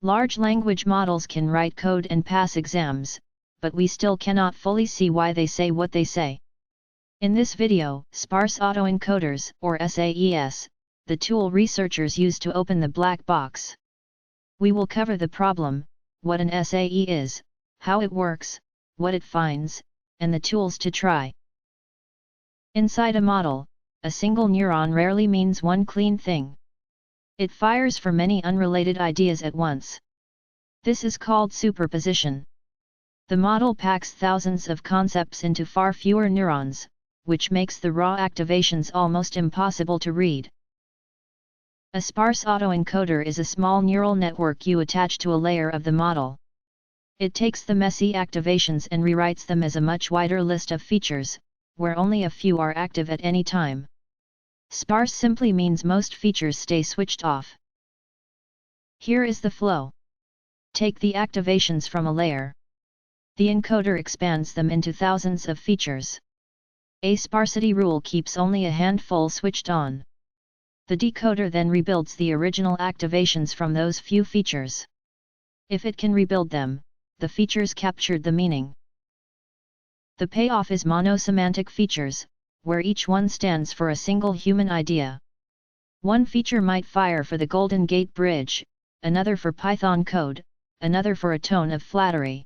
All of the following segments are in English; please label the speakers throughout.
Speaker 1: Large language models can write code and pass exams, but we still cannot fully see why they say what they say. In this video, Sparse Autoencoders, or SAEs, the tool researchers use to open the black box. We will cover the problem, what an SAE is, how it works, what it finds, and the tools to try. Inside a model, a single neuron rarely means one clean thing. It fires for many unrelated ideas at once. This is called superposition. The model packs thousands of concepts into far fewer neurons, which makes the raw activations almost impossible to read. A sparse autoencoder is a small neural network you attach to a layer of the model. It takes the messy activations and rewrites them as a much wider list of features, where only a few are active at any time. Sparse simply means most features stay switched off. Here is the flow. Take the activations from a layer. The encoder expands them into thousands of features. A sparsity rule keeps only a handful switched on. The decoder then rebuilds the original activations from those few features. If it can rebuild them, the features captured the meaning. The payoff is monosemantic features, where each one stands for a single human idea. One feature might fire for the Golden Gate Bridge, another for Python code, another for a tone of flattery.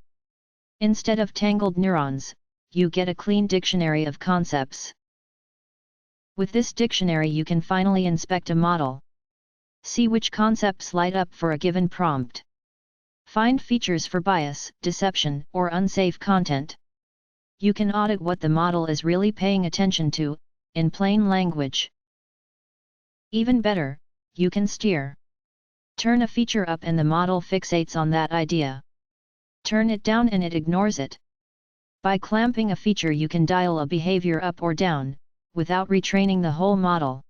Speaker 1: Instead of tangled neurons, you get a clean dictionary of concepts. With this dictionary you can finally inspect a model. See which concepts light up for a given prompt. Find features for bias, deception, or unsafe content. You can audit what the model is really paying attention to, in plain language. Even better, you can steer. Turn a feature up and the model fixates on that idea. Turn it down and it ignores it. By clamping a feature you can dial a behavior up or down, without retraining the whole model.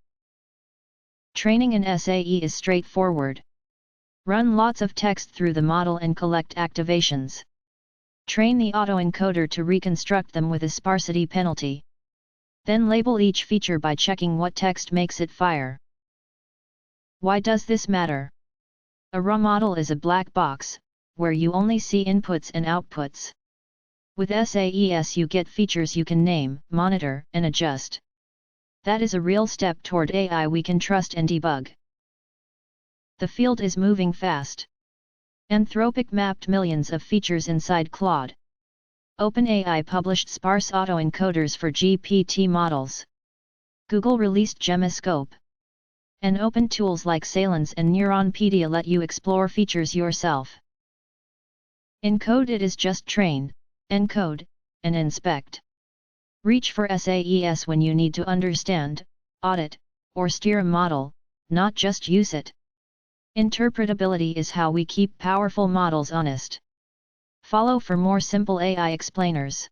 Speaker 1: Training an SAE is straightforward. Run lots of text through the model and collect activations. Train the autoencoder to reconstruct them with a sparsity penalty. Then label each feature by checking what text makes it fire. Why does this matter? A raw model is a black box, where you only see inputs and outputs. With SAEs you get features you can name, monitor, and adjust. That is a real step toward AI we can trust and debug. The field is moving fast. Anthropic mapped millions of features inside Claude. OpenAI published sparse autoencoders for GPT models. Google released Gemascope. And open tools like Salins and Neuronpedia let you explore features yourself. In code it is just train, encode, and inspect. Reach for SAEs when you need to understand, audit, or steer a model, not just use it. Interpretability is how we keep powerful models honest. Follow for more simple AI explainers.